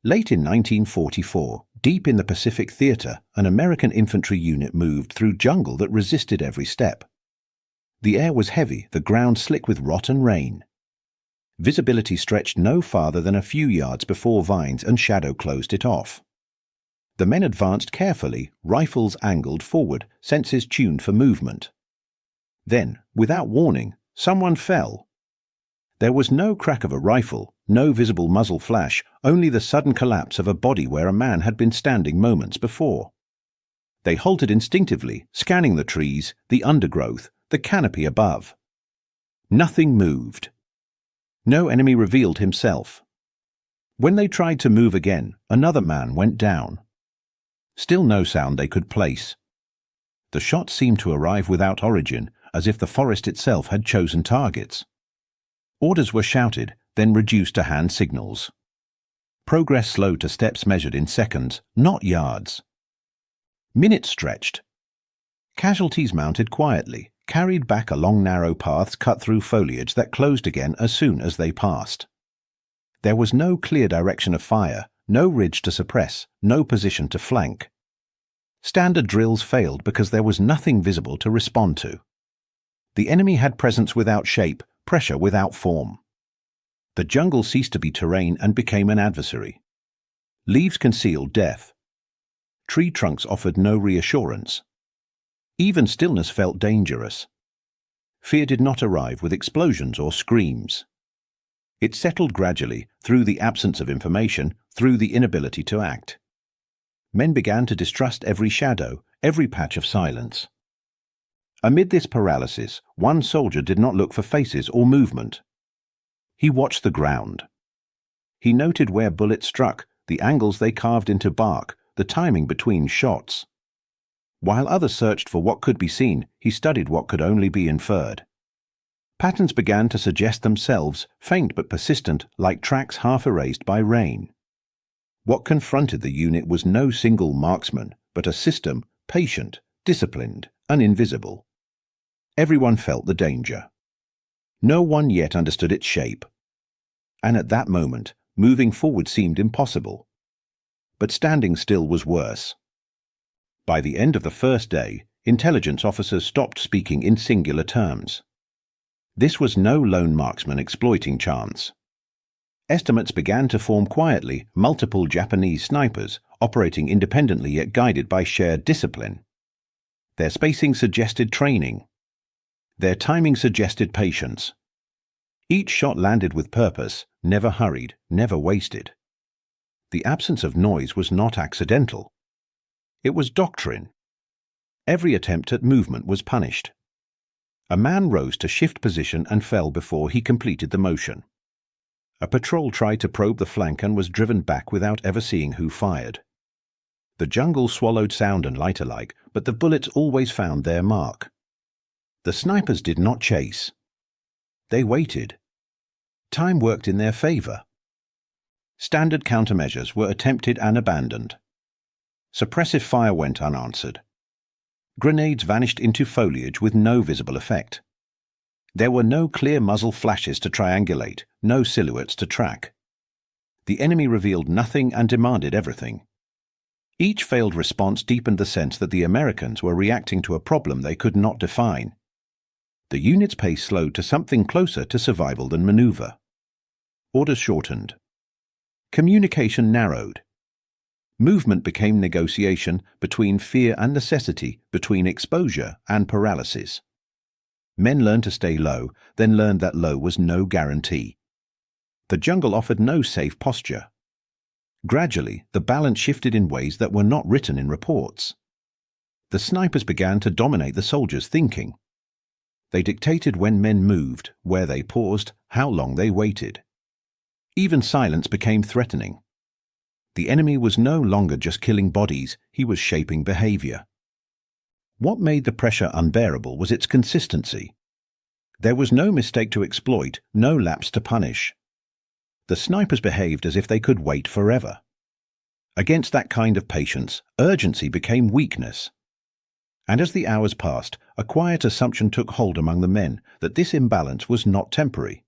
Late in 1944, deep in the Pacific Theater, an American infantry unit moved through jungle that resisted every step. The air was heavy, the ground slick with rot and rain. Visibility stretched no farther than a few yards before vines and shadow closed it off. The men advanced carefully, rifles angled forward, senses tuned for movement. Then, without warning, someone fell. There was no crack of a rifle, no visible muzzle flash, only the sudden collapse of a body where a man had been standing moments before. They halted instinctively, scanning the trees, the undergrowth, the canopy above. Nothing moved. No enemy revealed himself. When they tried to move again, another man went down. Still no sound they could place. The shots seemed to arrive without origin, as if the forest itself had chosen targets. Orders were shouted, then reduced to hand signals. Progress slowed to steps measured in seconds, not yards. Minutes stretched. Casualties mounted quietly, carried back along narrow paths cut through foliage that closed again as soon as they passed. There was no clear direction of fire, no ridge to suppress, no position to flank. Standard drills failed because there was nothing visible to respond to. The enemy had presence without shape, pressure without form. The jungle ceased to be terrain and became an adversary. Leaves concealed death. Tree trunks offered no reassurance. Even stillness felt dangerous. Fear did not arrive with explosions or screams. It settled gradually, through the absence of information, through the inability to act. Men began to distrust every shadow, every patch of silence. Amid this paralysis, one soldier did not look for faces or movement. He watched the ground. He noted where bullets struck, the angles they carved into bark, the timing between shots. While others searched for what could be seen, he studied what could only be inferred. Patterns began to suggest themselves, faint but persistent, like tracks half erased by rain. What confronted the unit was no single marksman, but a system, patient, disciplined, and invisible. Everyone felt the danger. No one yet understood its shape. And at that moment, moving forward seemed impossible. But standing still was worse. By the end of the first day, intelligence officers stopped speaking in singular terms. This was no lone marksman exploiting chance. Estimates began to form quietly, multiple Japanese snipers, operating independently yet guided by shared discipline. Their spacing suggested training. Their timing suggested patience. Each shot landed with purpose, never hurried, never wasted. The absence of noise was not accidental. It was doctrine. Every attempt at movement was punished. A man rose to shift position and fell before he completed the motion. A patrol tried to probe the flank and was driven back without ever seeing who fired. The jungle swallowed sound and light alike, but the bullets always found their mark. The snipers did not chase. They waited. Time worked in their favor. Standard countermeasures were attempted and abandoned. Suppressive fire went unanswered. Grenades vanished into foliage with no visible effect. There were no clear muzzle flashes to triangulate, no silhouettes to track. The enemy revealed nothing and demanded everything. Each failed response deepened the sense that the Americans were reacting to a problem they could not define. The unit's pace slowed to something closer to survival than maneuver. Orders shortened. Communication narrowed. Movement became negotiation between fear and necessity, between exposure and paralysis. Men learned to stay low, then learned that low was no guarantee. The jungle offered no safe posture. Gradually, the balance shifted in ways that were not written in reports. The snipers began to dominate the soldiers' thinking. They dictated when men moved, where they paused, how long they waited. Even silence became threatening. The enemy was no longer just killing bodies, he was shaping behavior. What made the pressure unbearable was its consistency. There was no mistake to exploit, no lapse to punish. The snipers behaved as if they could wait forever. Against that kind of patience, urgency became weakness. And as the hours passed, a quiet assumption took hold among the men that this imbalance was not temporary.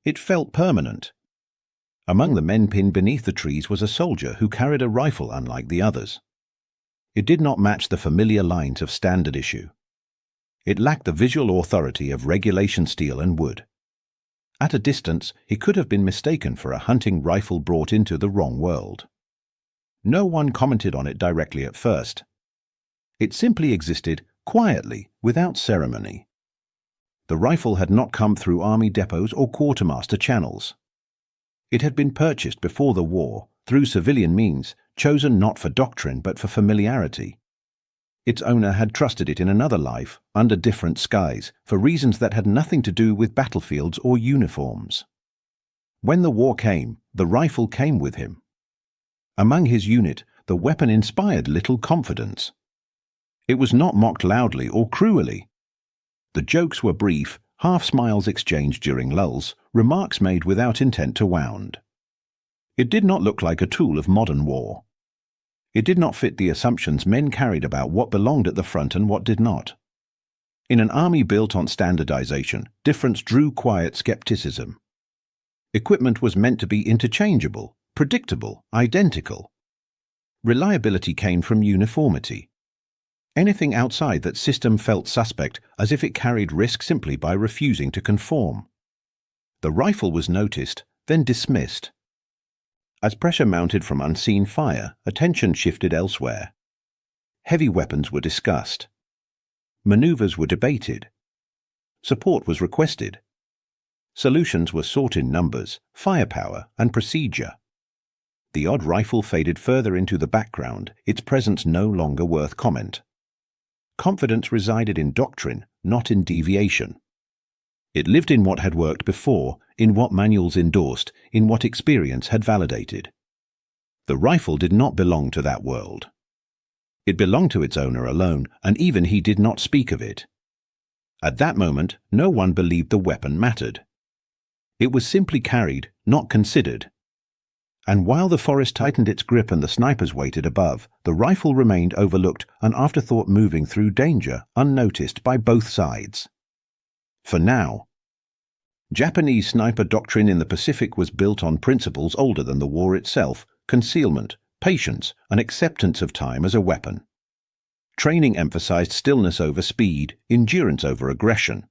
It felt permanent. Among the men pinned beneath the trees was a soldier who carried a rifle unlike the others. It did not match the familiar lines of standard issue. It lacked the visual authority of regulation steel and wood. At a distance, he could have been mistaken for a hunting rifle brought into the wrong world. No one commented on it directly at first. It simply existed quietly, without ceremony. The rifle had not come through army depots or quartermaster channels. It had been purchased before the war, through civilian means, chosen not for doctrine but for familiarity. Its owner had trusted it in another life, under different skies, for reasons that had nothing to do with battlefields or uniforms. When the war came, the rifle came with him. Among his unit, the weapon inspired little confidence. It was not mocked loudly or cruelly. The jokes were brief, half-smiles exchanged during lulls, remarks made without intent to wound. It did not look like a tool of modern war. It did not fit the assumptions men carried about what belonged at the front and what did not. In an army built on standardization, difference drew quiet skepticism. Equipment was meant to be interchangeable, predictable, identical. Reliability came from uniformity. Anything outside that system felt suspect, as if it carried risk simply by refusing to conform. The rifle was noticed, then dismissed. As pressure mounted from unseen fire, attention shifted elsewhere. Heavy weapons were discussed. Maneuvers were debated. Support was requested. Solutions were sought in numbers, firepower, and procedure. The odd rifle faded further into the background, its presence no longer worth comment. Confidence resided in doctrine, not in deviation. It lived in what had worked before, in what manuals endorsed, in what experience had validated. The rifle did not belong to that world. It belonged to its owner alone, and even he did not speak of it. At that moment, no one believed the weapon mattered. It was simply carried, not considered. And while the forest tightened its grip and the snipers waited above, the rifle remained overlooked, an afterthought moving through danger, unnoticed by both sides. For now. Japanese sniper doctrine in the Pacific was built on principles older than the war itself: concealment, patience, and acceptance of time as a weapon. Training emphasized stillness over speed, endurance over aggression.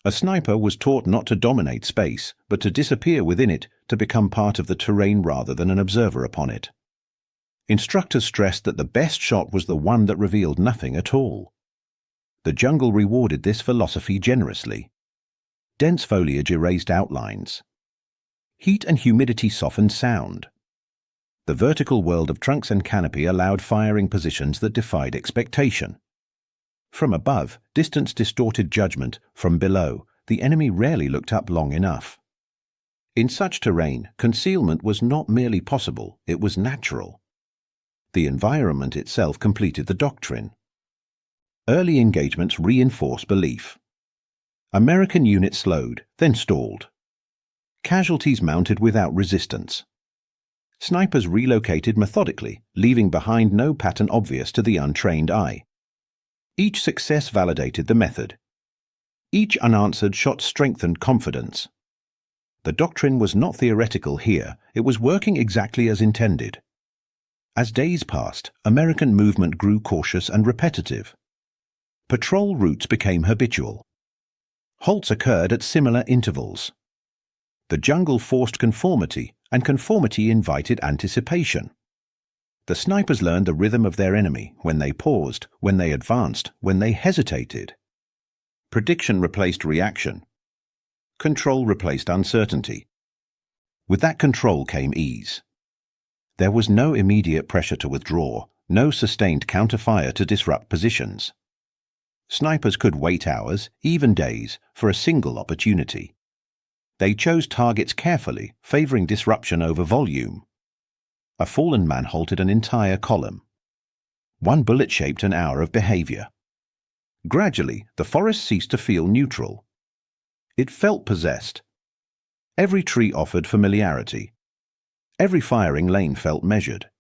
A sniper was taught not to dominate space, but to disappear within it, to become part of the terrain rather than an observer upon it. Instructors stressed that the best shot was the one that revealed nothing at all. The jungle rewarded this philosophy generously. Dense foliage erased outlines. Heat and humidity softened sound. The vertical world of trunks and canopy allowed firing positions that defied expectation. From above, distance distorted judgment. From below, the enemy rarely looked up long enough. In such terrain, concealment was not merely possible, it was natural. The environment itself completed the doctrine. Early engagements reinforced belief. American units slowed, then stalled. Casualties mounted without resistance. Snipers relocated methodically, leaving behind no pattern obvious to the untrained eye. Each success validated the method. Each unanswered shot strengthened confidence. The doctrine was not theoretical here, it was working exactly as intended. As days passed, American movement grew cautious and repetitive. Patrol routes became habitual. Halts occurred at similar intervals. The jungle forced conformity, and conformity invited anticipation. The snipers learned the rhythm of their enemy, when they paused, when they advanced, when they hesitated. Prediction replaced reaction. Control replaced uncertainty. With that control came ease. There was no immediate pressure to withdraw, no sustained counterfire to disrupt positions. Snipers could wait hours, even days, for a single opportunity. They chose targets carefully, favoring disruption over volume. A fallen man halted an entire column. One bullet shaped an hour of behavior. Gradually, the forest ceased to feel neutral. It felt possessed. Every tree offered familiarity. Every firing lane felt measured.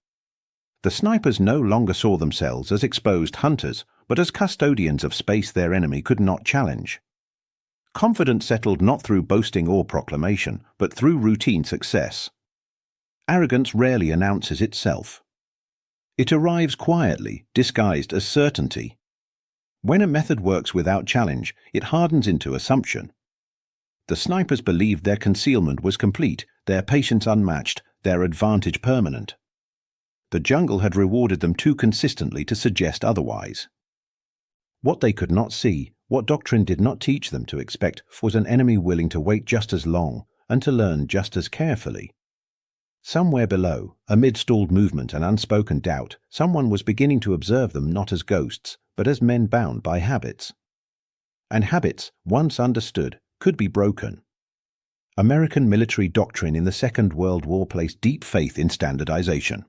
The snipers no longer saw themselves as exposed hunters, but as custodians of space their enemy could not challenge. Confidence settled not through boasting or proclamation, but through routine success. Arrogance rarely announces itself. It arrives quietly, disguised as certainty. When a method works without challenge, it hardens into assumption. The snipers believed their concealment was complete, their patience unmatched, their advantage permanent. The jungle had rewarded them too consistently to suggest otherwise. What they could not see, what doctrine did not teach them to expect, was an enemy willing to wait just as long and to learn just as carefully. Somewhere below, amid stalled movement and unspoken doubt, someone was beginning to observe them not as ghosts, but as men bound by habits. And habits, once understood, could be broken. American military doctrine in the Second World War placed deep faith in standardization.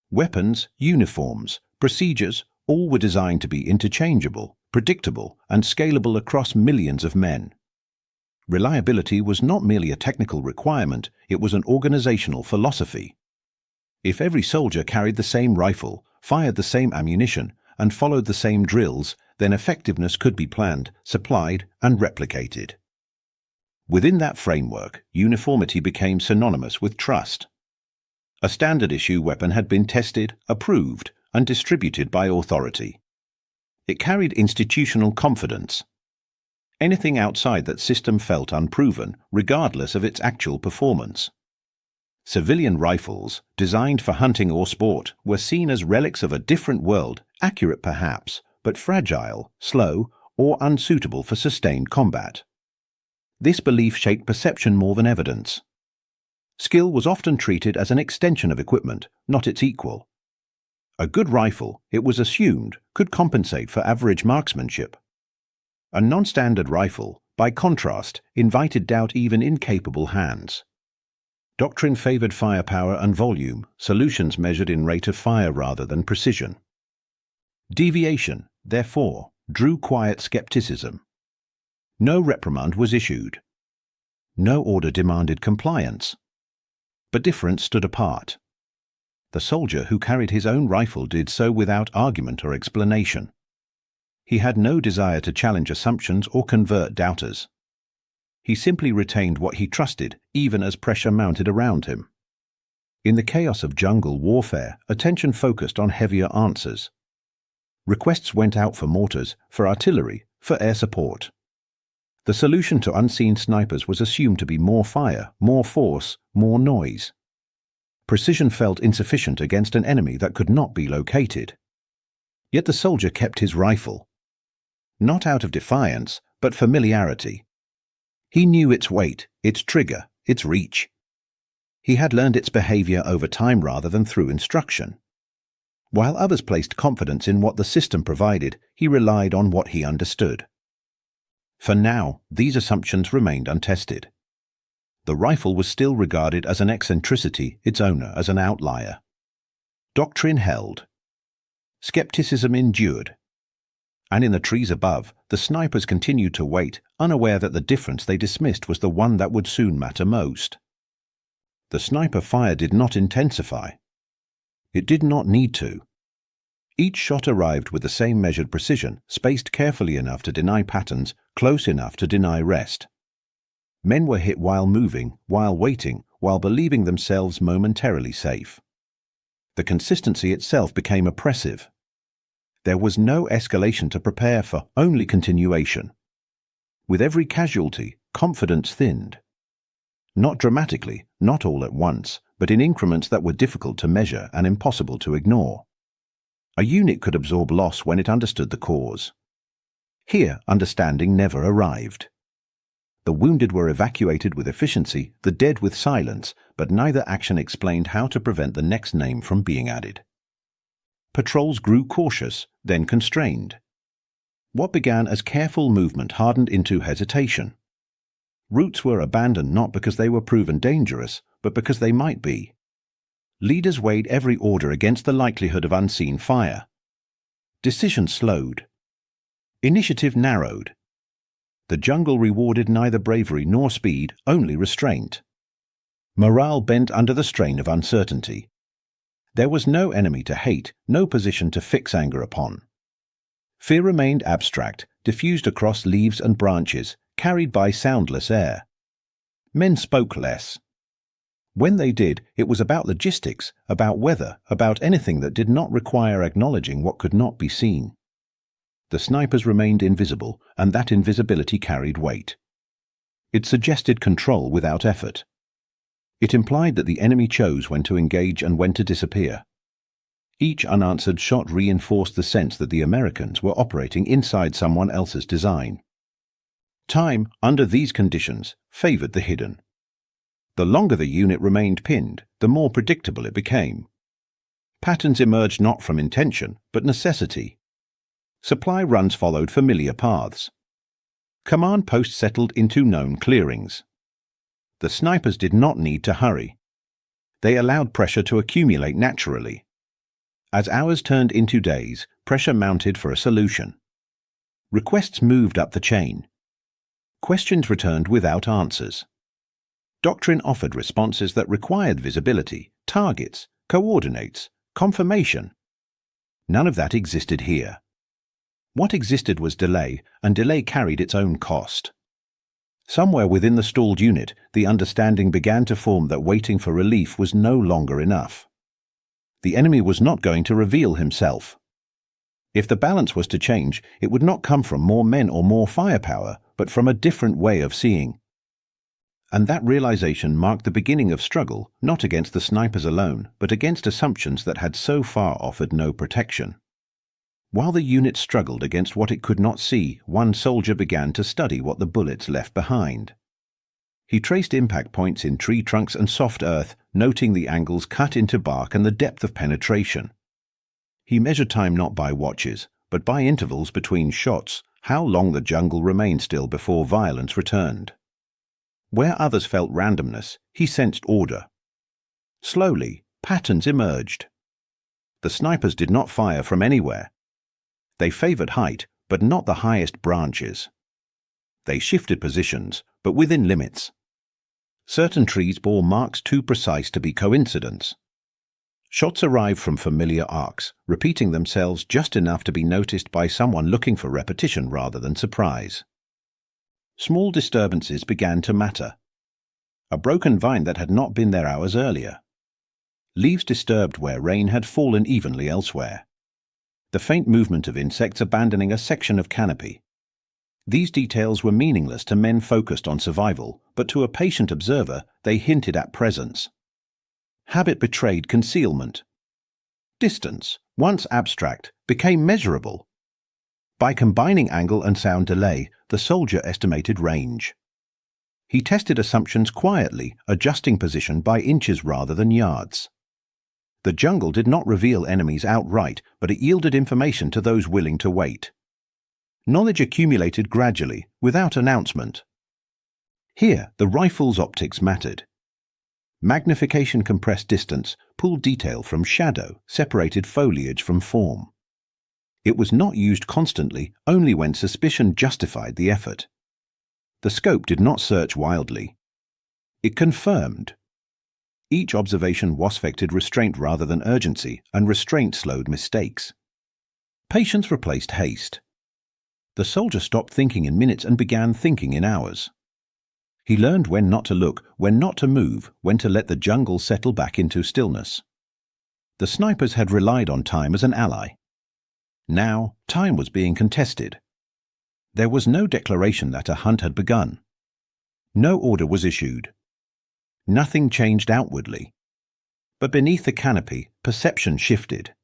Weapons, uniforms, procedures, all were designed to be interchangeable, predictable, and scalable across millions of men. Reliability was not merely a technical requirement, it was an organizational philosophy. If every soldier carried the same rifle, fired the same ammunition, and followed the same drills, then effectiveness could be planned, supplied, and replicated. Within that framework, uniformity became synonymous with trust. A standard-issue weapon had been tested, approved, and distributed by authority. It carried institutional confidence. Anything outside that system felt unproven, regardless of its actual performance. Civilian rifles, designed for hunting or sport, were seen as relics of a different world, accurate perhaps, but fragile, slow, or unsuitable for sustained combat. This belief shaped perception more than evidence. Skill was often treated as an extension of equipment, not its equal. A good rifle, it was assumed, could compensate for average marksmanship. A non-standard rifle, by contrast, invited doubt even in capable hands. Doctrine favored firepower and volume, solutions measured in rate of fire rather than precision. Deviation, therefore, drew quiet skepticism. No reprimand was issued. No order demanded compliance. But difference stood apart. The soldier who carried his own rifle did so without argument or explanation. He had no desire to challenge assumptions or convert doubters. He simply retained what he trusted, even as pressure mounted around him. In the chaos of jungle warfare, attention focused on heavier answers. Requests went out for mortars, for artillery, for air support. The solution to unseen snipers was assumed to be more fire, more force, more noise. Precision felt insufficient against an enemy that could not be located. Yet the soldier kept his rifle. Not out of defiance, but familiarity. He knew its weight, its trigger, its reach. He had learned its behavior over time rather than through instruction. While others placed confidence in what the system provided, he relied on what he understood. For now, these assumptions remained untested. The rifle was still regarded as an eccentricity, its owner as an outlier. Doctrine held. Skepticism endured. And in the trees above, the snipers continued to wait, unaware that the difference they dismissed was the one that would soon matter most. The sniper fire did not intensify. It did not need to. Each shot arrived with the same measured precision, spaced carefully enough to deny patterns, close enough to deny rest. Men were hit while moving, while waiting, while believing themselves momentarily safe. The consistency itself became oppressive. There was no escalation to prepare for, only continuation. With every casualty, confidence thinned. Not dramatically, not all at once, but in increments that were difficult to measure and impossible to ignore. A unit could absorb loss when it understood the cause. Here, understanding never arrived. The wounded were evacuated with efficiency, the dead with silence, but neither action explained how to prevent the next name from being added. Patrols grew cautious, then constrained. What began as careful movement hardened into hesitation. Routes were abandoned not because they were proven dangerous, but because they might be. Leaders weighed every order against the likelihood of unseen fire. Decision slowed. Initiative narrowed. The jungle rewarded neither bravery nor speed, only restraint. Morale bent under the strain of uncertainty. There was no enemy to hate, no position to fix anger upon. Fear remained abstract, diffused across leaves and branches, carried by soundless air. Men spoke less. When they did, it was about logistics, about weather, about anything that did not require acknowledging what could not be seen. The snipers remained invisible, and that invisibility carried weight. It suggested control without effort. It implied that the enemy chose when to engage and when to disappear. Each unanswered shot reinforced the sense that the Americans were operating inside someone else's design. Time, under these conditions, favored the hidden. The longer the unit remained pinned, the more predictable it became. Patterns emerged not from intention, but necessity. Supply runs followed familiar paths. Command posts settled into known clearings. The snipers did not need to hurry. They allowed pressure to accumulate naturally. As hours turned into days, pressure mounted for a solution. Requests moved up the chain. Questions returned without answers. Doctrine offered responses that required visibility, targets, coordinates, confirmation. None of that existed here. What existed was delay, and delay carried its own cost. Somewhere within the stalled unit, the understanding began to form that waiting for relief was no longer enough. The enemy was not going to reveal himself. If the balance was to change, it would not come from more men or more firepower, but from a different way of seeing. And that realization marked the beginning of struggle, not against the snipers alone, but against assumptions that had so far offered no protection. While the unit struggled against what it could not see, one soldier began to study what the bullets left behind. He traced impact points in tree trunks and soft earth, noting the angles cut into bark and the depth of penetration. He measured time not by watches, but by intervals between shots, how long the jungle remained still before violence returned. Where others felt randomness, he sensed order. Slowly, patterns emerged. The snipers did not fire from anywhere. They favored height, but not the highest branches. They shifted positions, but within limits. Certain trees bore marks too precise to be coincidence. Shots arrived from familiar arcs, repeating themselves just enough to be noticed by someone looking for repetition rather than surprise. Small disturbances began to matter. A broken vine that had not been there hours earlier. Leaves disturbed where rain had fallen evenly elsewhere. The faint movement of insects abandoning a section of canopy. These details were meaningless to men focused on survival, but to a patient observer they hinted at presence. Habit betrayed concealment. Distance, once abstract, became measurable. By combining angle and sound delay, the soldier estimated range. He tested assumptions quietly, adjusting position by inches rather than yards. The jungle did not reveal enemies outright, but it yielded information to those willing to wait. Knowledge accumulated gradually, without announcement. Here, the rifle's optics mattered. Magnification compressed distance, pulled detail from shadow, separated foliage from form. It was not used constantly, only when suspicion justified the effort. The scope did not search wildly. It confirmed. Each observation was-vected restraint rather than urgency, and restraint slowed mistakes. Patience replaced haste. The soldier stopped thinking in minutes and began thinking in hours. He learned when not to look, when not to move, when to let the jungle settle back into stillness. The snipers had relied on time as an ally. Now, time was being contested. There was no declaration that a hunt had begun. No order was issued. Nothing changed outwardly. But beneath the canopy, perception shifted.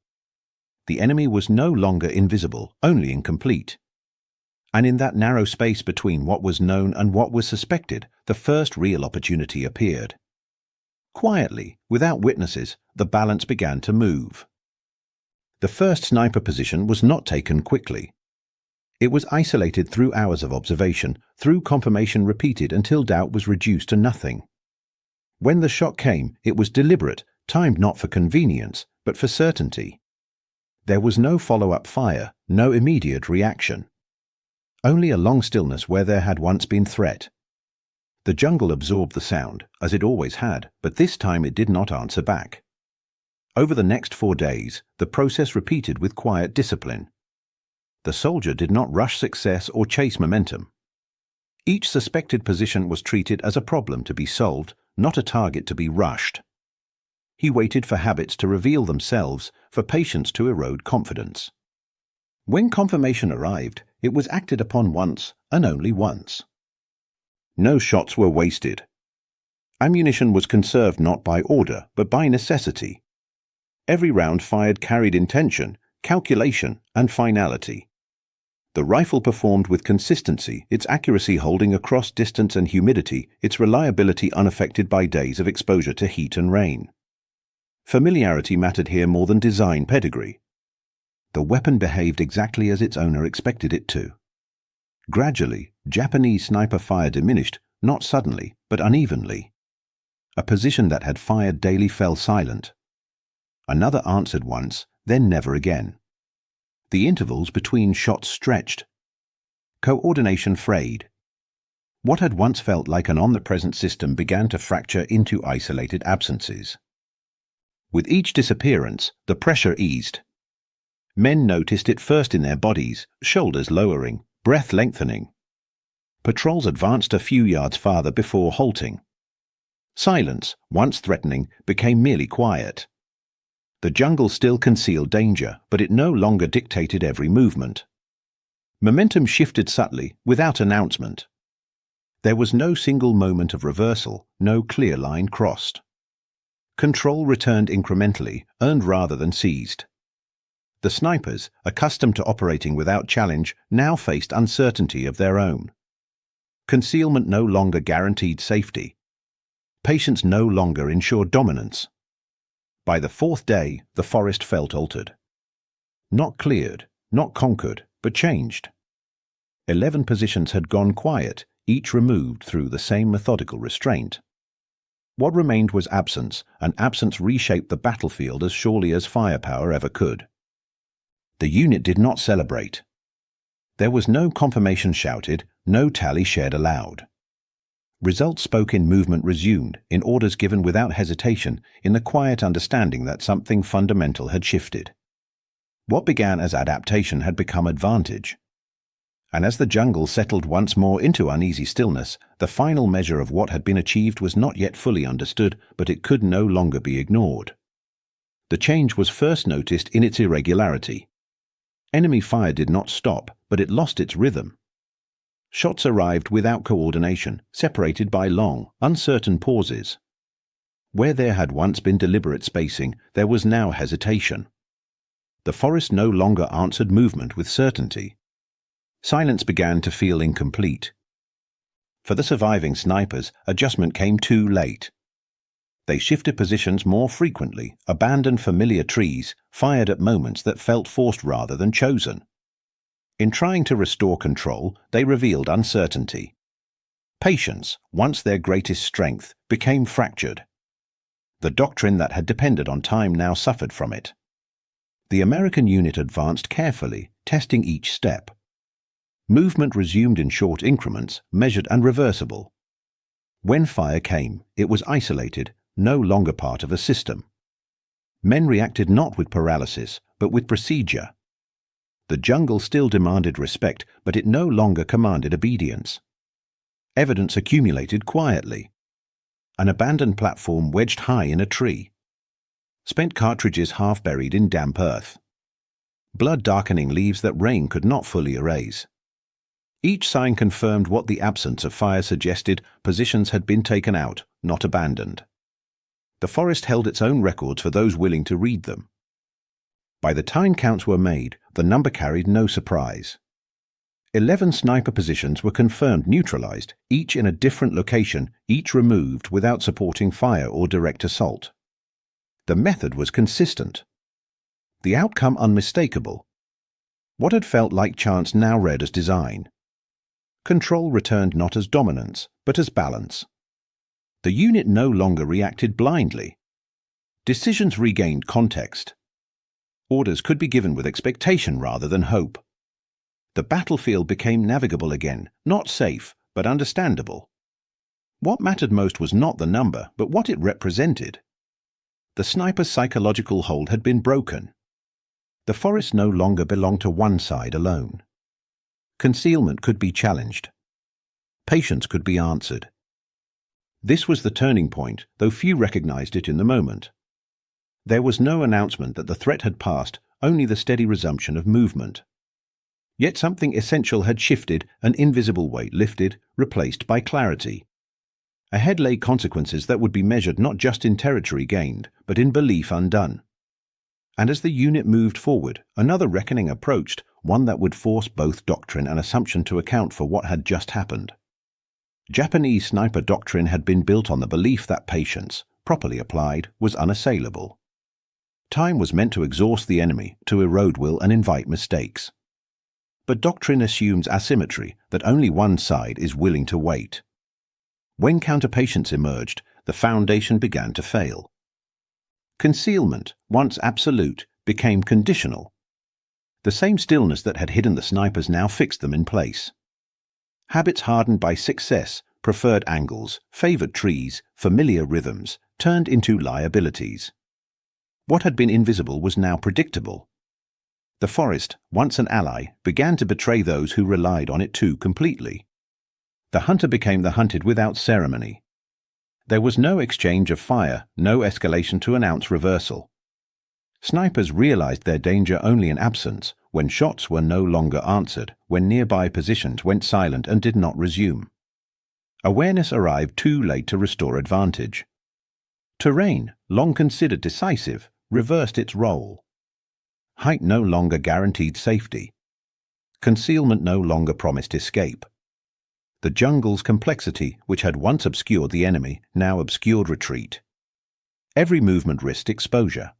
The enemy was no longer invisible, only incomplete. And in that narrow space between what was known and what was suspected, the first real opportunity appeared. Quietly, without witnesses, the balance began to move. The first sniper position was not taken quickly. It was isolated through hours of observation, through confirmation repeated until doubt was reduced to nothing. When the shot came, it was deliberate, timed not for convenience, but for certainty. There was no follow-up fire, no immediate reaction. Only a long stillness where there had once been threat. The jungle absorbed the sound, as it always had, but this time it did not answer back. Over the next 4 days, the process repeated with quiet discipline. The soldier did not rush success or chase momentum. Each suspected position was treated as a problem to be solved, not a target to be rushed. He waited for habits to reveal themselves, for patience to erode confidence. When confirmation arrived, it was acted upon once and only once. No shots were wasted. Ammunition was conserved not by order, but by necessity. Every round fired carried intention, calculation, and finality. The rifle performed with consistency, its accuracy holding across distance and humidity, its reliability unaffected by days of exposure to heat and rain. Familiarity mattered here more than design pedigree. The weapon behaved exactly as its owner expected it to. Gradually, Japanese sniper fire diminished, not suddenly, but unevenly. A position that had fired daily fell silent. Another answered once, then never again. The intervals between shots stretched. Coordination frayed. What had once felt like an omnipresent system began to fracture into isolated absences. With each disappearance, the pressure eased. Men noticed it first in their bodies, shoulders lowering, breath lengthening. Patrols advanced a few yards farther before halting. Silence, once threatening, became merely quiet. The jungle still concealed danger, but it no longer dictated every movement. Momentum shifted subtly, without announcement. There was no single moment of reversal, no clear line crossed. Control returned incrementally, earned rather than seized. The snipers, accustomed to operating without challenge, now faced uncertainty of their own. Concealment no longer guaranteed safety. Patience no longer ensured dominance. By the fourth day, the forest felt altered. Not cleared, not conquered, but changed. 11 positions had gone quiet, each removed through the same methodical restraint. What remained was absence, and absence reshaped the battlefield as surely as firepower ever could. The unit did not celebrate. There was no confirmation shouted, no tally shared aloud. Results spoke in movement resumed, in orders given without hesitation, in the quiet understanding that something fundamental had shifted. What began as adaptation had become advantage. And as the jungle settled once more into uneasy stillness, the final measure of what had been achieved was not yet fully understood, but it could no longer be ignored. The change was first noticed in its irregularity. Enemy fire did not stop, but it lost its rhythm. Shots arrived without coordination, separated by long, uncertain pauses. Where there had once been deliberate spacing, there was now hesitation. The forest no longer answered movement with certainty. Silence began to feel incomplete. For the surviving snipers, adjustment came too late. They shifted positions more frequently, abandoned familiar trees, fired at moments that felt forced rather than chosen. In trying to restore control, they revealed uncertainty. Patience, once their greatest strength, became fractured. The doctrine that had depended on time now suffered from it. The American unit advanced carefully, testing each step. Movement resumed in short increments, measured and reversible. When fire came, it was isolated, no longer part of a system. Men reacted not with paralysis, but with procedure. The jungle still demanded respect, but it no longer commanded obedience. Evidence accumulated quietly. An abandoned platform wedged high in a tree. Spent cartridges half buried in damp earth. Blood darkening leaves that rain could not fully erase. Each sign confirmed what the absence of fire suggested: positions had been taken out, not abandoned. The forest held its own records for those willing to read them. By the time counts were made, the number carried no surprise. 11 sniper positions were confirmed neutralized, each in a different location, each removed without supporting fire or direct assault. The method was consistent. The outcome unmistakable. What had felt like chance now read as design. Control returned not as dominance, but as balance. The unit no longer reacted blindly. Decisions regained context. Orders could be given with expectation rather than hope. The battlefield became navigable again, not safe, but understandable. What mattered most was not the number, but what it represented. The sniper's psychological hold had been broken. The forest no longer belonged to one side alone. Concealment could be challenged. Patience could be answered. This was the turning point, though few recognized it in the moment. There was no announcement that the threat had passed, only the steady resumption of movement. Yet something essential had shifted, an invisible weight lifted, replaced by clarity. Ahead lay consequences that would be measured not just in territory gained, but in belief undone. And as the unit moved forward, another reckoning approached, one that would force both doctrine and assumption to account for what had just happened. Japanese sniper doctrine had been built on the belief that patience, properly applied, was unassailable. Time was meant to exhaust the enemy, to erode will and invite mistakes. But doctrine assumes asymmetry, that only one side is willing to wait. When counterpatience emerged, the foundation began to fail. Concealment, once absolute, became conditional. The same stillness that had hidden the snipers now fixed them in place. Habits hardened by success, preferred angles, favored trees, familiar rhythms, turned into liabilities. What had been invisible was now predictable. The forest, once an ally, began to betray those who relied on it too completely. The hunter became the hunted without ceremony. There was no exchange of fire, no escalation to announce reversal. Snipers realized their danger only in absence, when shots were no longer answered, when nearby positions went silent and did not resume. Awareness arrived too late to restore advantage. Terrain, long considered decisive, reversed its role. Height no longer guaranteed safety. Concealment no longer promised escape. The jungle's complexity, which had once obscured the enemy, now obscured retreat. Every movement risked exposure.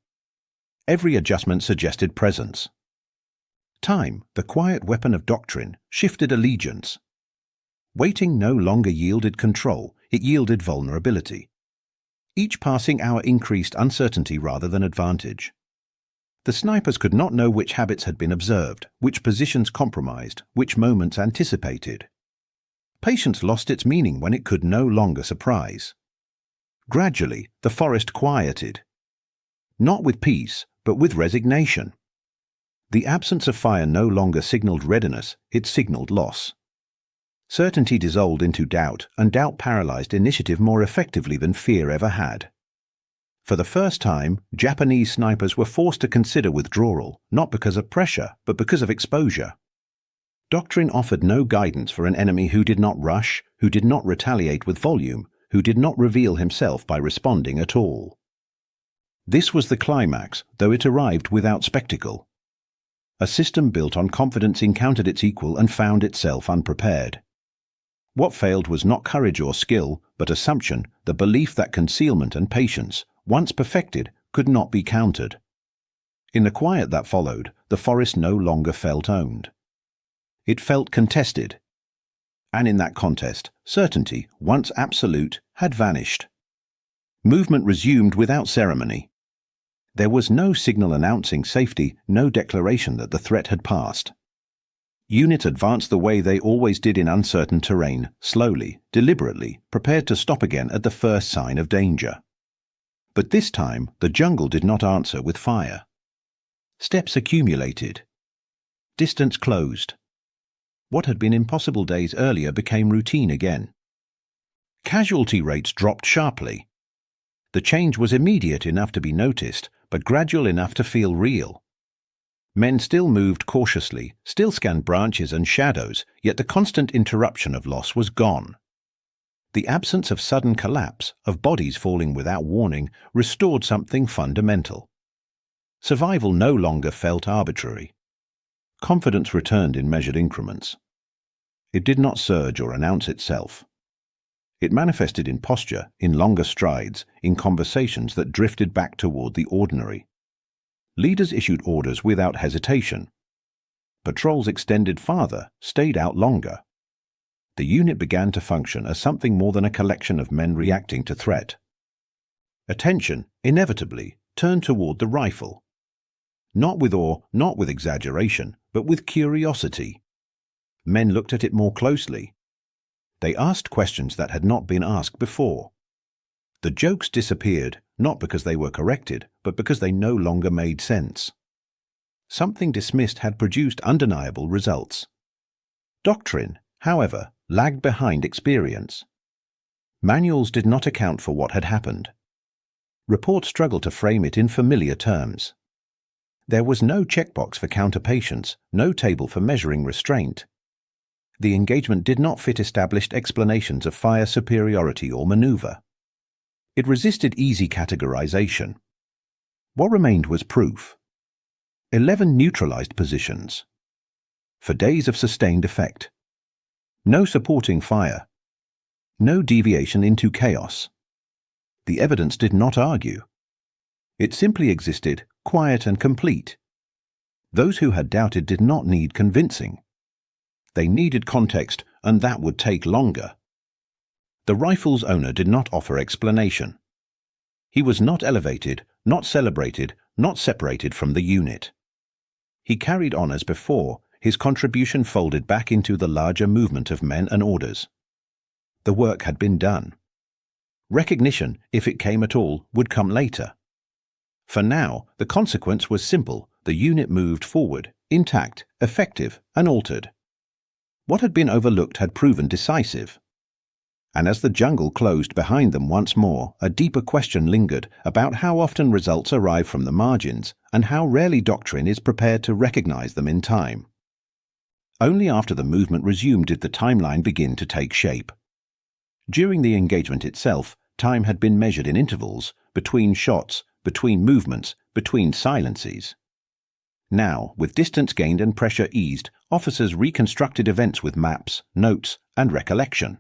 Every adjustment suggested presence. Time, the quiet weapon of doctrine, shifted allegiance. Waiting no longer yielded control, it yielded vulnerability. Each passing hour increased uncertainty rather than advantage. The snipers could not know which habits had been observed, which positions compromised, which moments anticipated. Patience lost its meaning when it could no longer surprise. Gradually, the forest quieted. Not with peace, but with resignation. The absence of fire no longer signaled readiness, it signaled loss. Certainty dissolved into doubt, and doubt paralyzed initiative more effectively than fear ever had. For the first time, Japanese snipers were forced to consider withdrawal, not because of pressure, but because of exposure. Doctrine offered no guidance for an enemy who did not rush, who did not retaliate with volume, who did not reveal himself by responding at all. This was the climax, though it arrived without spectacle. A system built on confidence encountered its equal and found itself unprepared. What failed was not courage or skill, but assumption, the belief that concealment and patience, once perfected, could not be countered. In the quiet that followed, the forest no longer felt owned. It felt contested. And in that contest, certainty, once absolute, had vanished. Movement resumed without ceremony. There was no signal announcing safety, no declaration that the threat had passed. Units advanced the way they always did in uncertain terrain, slowly, deliberately, prepared to stop again at the first sign of danger. But this time, the jungle did not answer with fire. Steps accumulated. Distance closed. What had been impossible days earlier became routine again. Casualty rates dropped sharply. The change was immediate enough to be noticed, but gradual enough to feel real. Men still moved cautiously, still scanned branches and shadows, yet the constant interruption of loss was gone. The absence of sudden collapse, of bodies falling without warning, restored something fundamental. Survival no longer felt arbitrary. Confidence returned in measured increments. It did not surge or announce itself. It manifested in posture, in longer strides, in conversations that drifted back toward the ordinary. Leaders issued orders without hesitation. Patrols extended farther, stayed out longer. The unit began to function as something more than a collection of men reacting to threat. Attention, inevitably, turned toward the rifle. Not with awe, not with exaggeration, but with curiosity. Men looked at it more closely. They asked questions that had not been asked before. The jokes disappeared, not because they were corrected, but because they no longer made sense. Something dismissed had produced undeniable results. Doctrine, however, lagged behind experience. Manuals did not account for what had happened. Reports struggled to frame it in familiar terms. There was no checkbox for counter-patience, no table for measuring restraint. The engagement did not fit established explanations of fire superiority or maneuver. It resisted easy categorization. What remained was proof. 11 neutralized positions. For days of sustained effect. No supporting fire. No deviation into chaos. The evidence did not argue. It simply existed, quiet and complete. Those who had doubted did not need convincing. They needed context, and that would take longer. The rifle's owner did not offer explanation. He was not elevated, not celebrated, not separated from the unit. He carried on as before, his contribution folded back into the larger movement of men and orders. The work had been done. Recognition, if it came at all, would come later. For now, the consequence was simple. The unit moved forward, intact, effective, unaltered. What had been overlooked had proven decisive. And as the jungle closed behind them once more, a deeper question lingered about how often results arrive from the margins and how rarely doctrine is prepared to recognize them in time. Only after the movement resumed did the timeline begin to take shape. During the engagement itself, time had been measured in intervals, between shots, between movements, between silences. Now, with distance gained and pressure eased, officers reconstructed events with maps, notes, and recollection.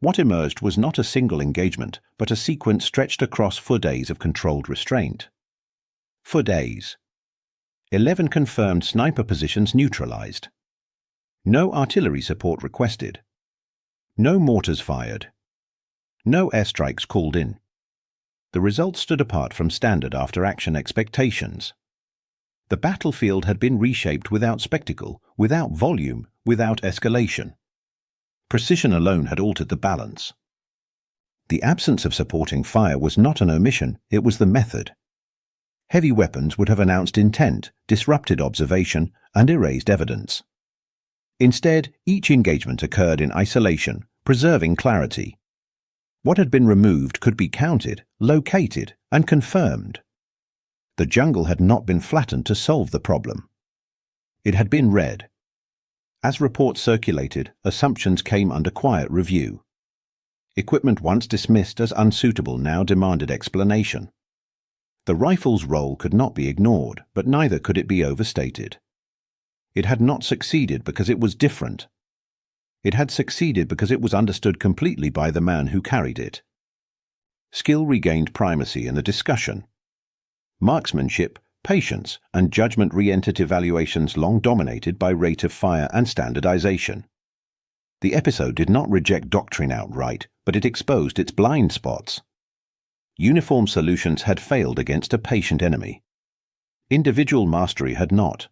What emerged was not a single engagement, but a sequence stretched across 4 days of controlled restraint. 4 days. 11 confirmed sniper positions neutralized. No artillery support requested. No mortars fired. No airstrikes called in. The results stood apart from standard after-action expectations. The battlefield had been reshaped without spectacle, without volume, without escalation. Precision alone had altered the balance. The absence of supporting fire was not an omission, it was the method. Heavy weapons would have announced intent, disrupted observation, and erased evidence. Instead, each engagement occurred in isolation, preserving clarity. What had been removed could be counted, located, and confirmed. The jungle had not been flattened to solve the problem. It had been read. As reports circulated, assumptions came under quiet review. Equipment once dismissed as unsuitable now demanded explanation. The rifle's role could not be ignored, but neither could it be overstated. It had not succeeded because it was different. It had succeeded because it was understood completely by the man who carried it. Skill regained primacy in the discussion. Marksmanship, patience, and judgment re-entered evaluations long dominated by rate of fire and standardization. The episode did not reject doctrine outright, but it exposed its blind spots. Uniform solutions had failed against a patient enemy. Individual mastery had not.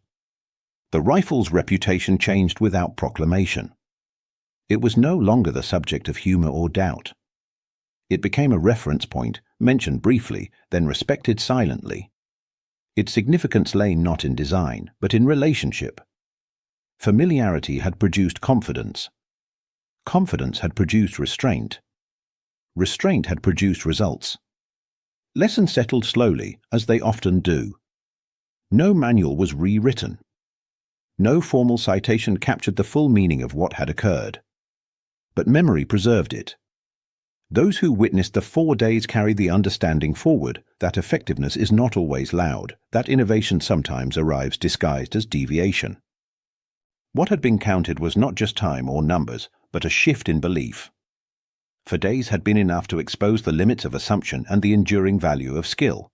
The rifle's reputation changed without proclamation. It was no longer the subject of humor or doubt. It became a reference point, mentioned briefly, then respected silently. Its significance lay not in design, but in relationship. Familiarity had produced confidence. Confidence had produced restraint. Restraint had produced results. Lessons settled slowly, as they often do. No manual was rewritten. No formal citation captured the full meaning of what had occurred. But memory preserved it. Those who witnessed the 4 days carried the understanding forward that effectiveness is not always loud, that innovation sometimes arrives disguised as deviation. What had been counted was not just time or numbers, but a shift in belief. 4 days had been enough to expose the limits of assumption and the enduring value of skill.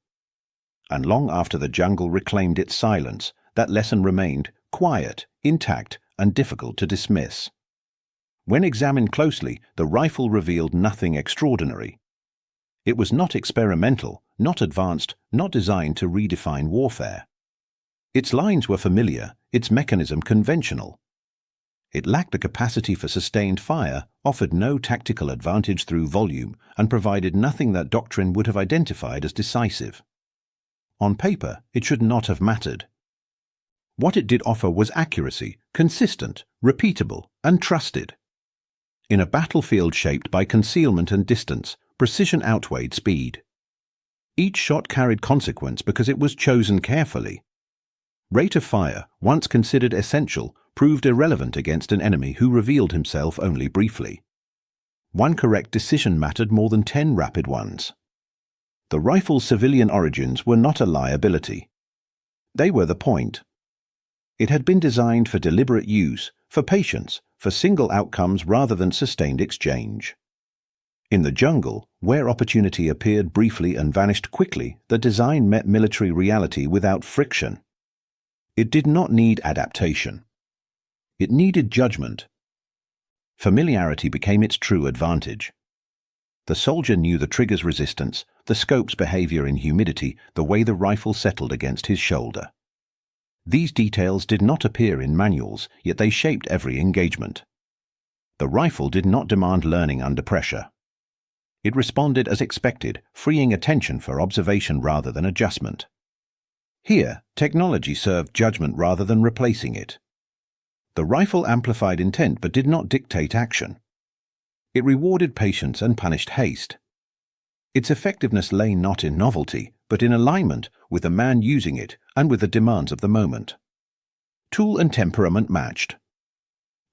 And long after the jungle reclaimed its silence, that lesson remained quiet, intact, and difficult to dismiss. When examined closely, the rifle revealed nothing extraordinary. It was not experimental, not advanced, not designed to redefine warfare. Its lines were familiar, its mechanism conventional. It lacked the capacity for sustained fire, offered no tactical advantage through volume, and provided nothing that doctrine would have identified as decisive. On paper, it should not have mattered. What it did offer was accuracy, consistent, repeatable, and trusted. In a battlefield shaped by concealment and distance, precision outweighed speed. Each shot carried consequence because it was chosen carefully. Rate of fire, once considered essential, proved irrelevant against an enemy who revealed himself only briefly. One correct decision mattered more than 10 rapid ones. The rifle's civilian origins were not a liability. They were the point. It had been designed for deliberate use, for patience, for single outcomes rather than sustained exchange. In the jungle, where opportunity appeared briefly and vanished quickly, the design met military reality without friction. It did not need adaptation. It needed judgment. Familiarity became its true advantage. The soldier knew the trigger's resistance, the scope's behavior in humidity, the way the rifle settled against his shoulder. These details did not appear in manuals, yet they shaped every engagement. The rifle did not demand learning under pressure. It responded as expected, freeing attention for observation rather than adjustment. Here, technology served judgment rather than replacing it. The rifle amplified intent but did not dictate action. It rewarded patience and punished haste. Its effectiveness lay not in novelty, but in alignment with the man using it and with the demands of the moment. Tool and temperament matched.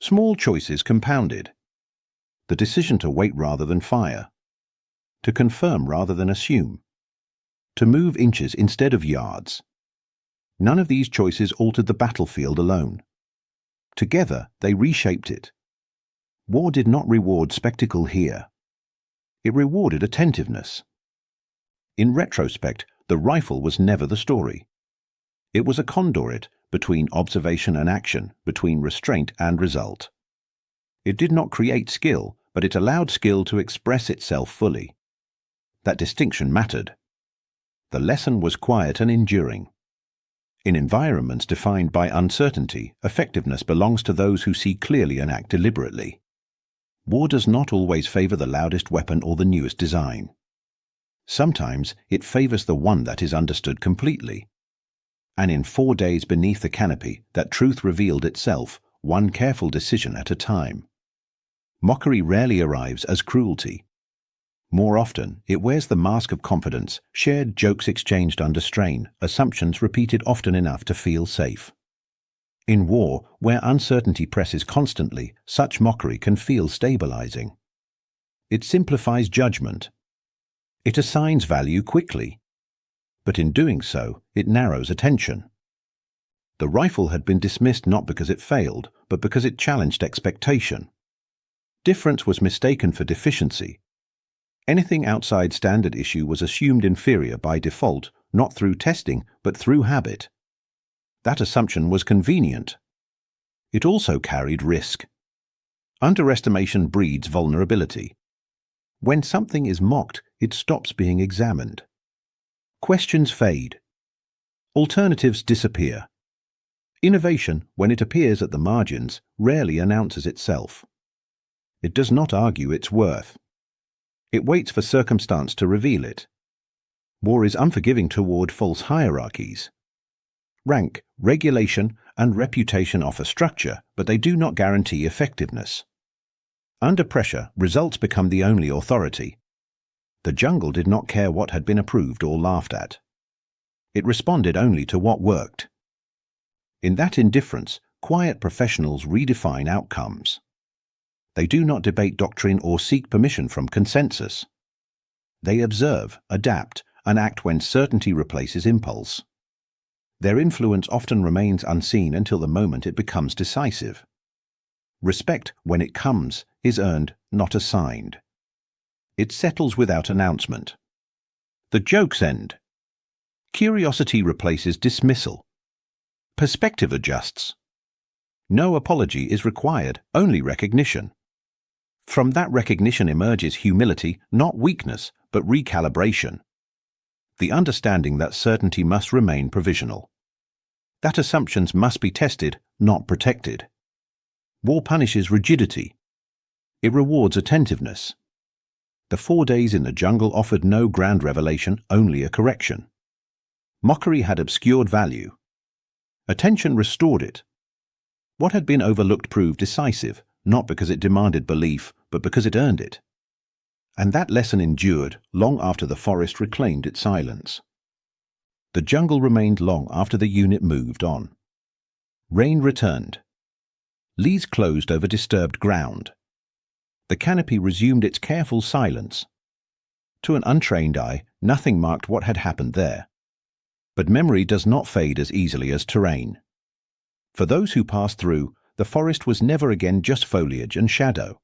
Small choices compounded. The decision to wait rather than fire. To confirm rather than assume. To move inches instead of yards. None of these choices altered the battlefield alone. Together, they reshaped it. War did not reward spectacle here. It rewarded attentiveness. In retrospect, the rifle was never the story. It was a conduit between observation and action, between restraint and result. It did not create skill, but it allowed skill to express itself fully. That distinction mattered. The lesson was quiet and enduring. In environments defined by uncertainty, effectiveness belongs to those who see clearly and act deliberately. War does not always favor the loudest weapon or the newest design. Sometimes it favors the one that is understood completely. And in 4 days beneath the canopy, that truth revealed itself, one careful decision at a time. Mockery rarely arrives as cruelty. More often, it wears the mask of confidence, shared jokes exchanged under strain, assumptions repeated often enough to feel safe. In war, where uncertainty presses constantly, such mockery can feel stabilizing. It simplifies judgment. It assigns value quickly. But in doing so, it narrows attention. The rifle had been dismissed not because it failed, but because it challenged expectation. Difference was mistaken for deficiency. Anything outside standard issue was assumed inferior by default, not through testing, but through habit. That assumption was convenient. It also carried risk. Underestimation breeds vulnerability. When something is mocked, it stops being examined. Questions fade. Alternatives disappear. Innovation, when it appears at the margins, rarely announces itself. It does not argue its worth. It waits for circumstance to reveal it. War is unforgiving toward false hierarchies. Rank, regulation, and reputation offer structure, but they do not guarantee effectiveness. Under pressure, results become the only authority. The jungle did not care what had been approved or laughed at. It responded only to what worked. In that indifference, quiet professionals redefine outcomes. They do not debate doctrine or seek permission from consensus. They observe, adapt, and act when certainty replaces impulse. Their influence often remains unseen until the moment it becomes decisive. Respect, when it comes, is earned, not assigned. It settles without announcement. The jokes end. Curiosity replaces dismissal. Perspective adjusts. No apology is required, only recognition. From that recognition emerges humility, not weakness, but recalibration. The understanding that certainty must remain provisional. That assumptions must be tested, not protected. War punishes rigidity. It rewards attentiveness. The 4 days in the jungle offered no grand revelation, only a correction. Mockery had obscured value. Attention restored it. What had been overlooked proved decisive, not because it demanded belief, but because it earned it. And that lesson endured long after the forest reclaimed its silence. The jungle remained long after the unit moved on. Rain returned. Leaves closed over disturbed ground. The canopy resumed its careful silence. To an untrained eye, nothing marked what had happened there. But memory does not fade as easily as terrain. For those who passed through, the forest was never again just foliage and shadow.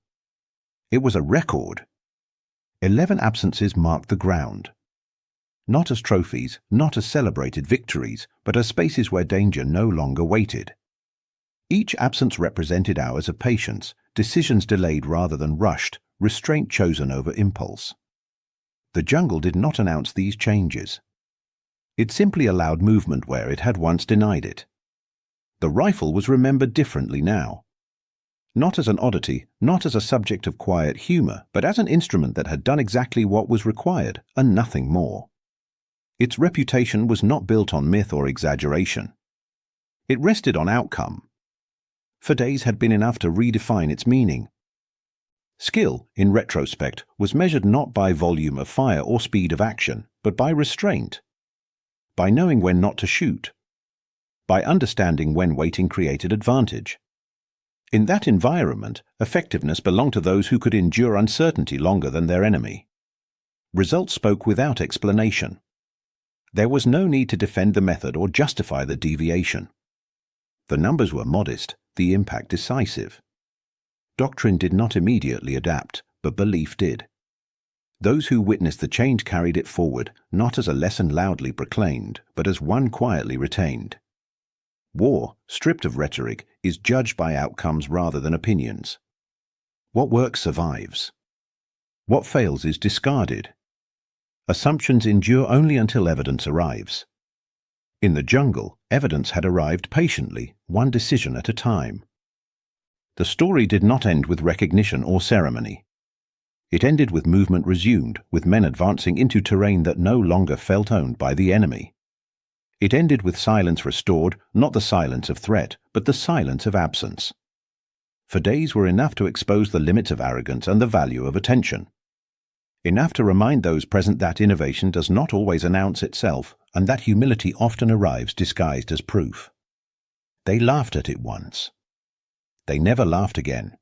It was a record. 11 absences marked the ground. Not as trophies, not as celebrated victories, but as spaces where danger no longer waited. Each absence represented hours of patience, decisions delayed rather than rushed, restraint chosen over impulse. The jungle did not announce these changes. It simply allowed movement where it had once denied it. The rifle was remembered differently now. Not as an oddity, not as a subject of quiet humor, but as an instrument that had done exactly what was required, and nothing more. Its reputation was not built on myth or exaggeration. It rested on outcome. For days had been enough to redefine its meaning. Skill, in retrospect, was measured not by volume of fire or speed of action, but by restraint. By knowing when not to shoot. By understanding when waiting created advantage. In that environment, effectiveness belonged to those who could endure uncertainty longer than their enemy. Results spoke without explanation. There was no need to defend the method or justify the deviation. The numbers were modest, the impact decisive. Doctrine did not immediately adapt, but belief did. Those who witnessed the change carried it forward, not as a lesson loudly proclaimed, but as one quietly retained. War, stripped of rhetoric, is judged by outcomes rather than opinions. What works survives. What fails is discarded. Assumptions endure only until evidence arrives. In the jungle, evidence had arrived patiently, one decision at a time. The story did not end with recognition or ceremony. It ended with movement resumed, with men advancing into terrain that no longer felt owned by the enemy. It ended with silence restored, not the silence of threat, but the silence of absence. For days were enough to expose the limits of arrogance and the value of attention. Enough to remind those present that innovation does not always announce itself, and that humility often arrives disguised as proof. They laughed at it once. They never laughed again.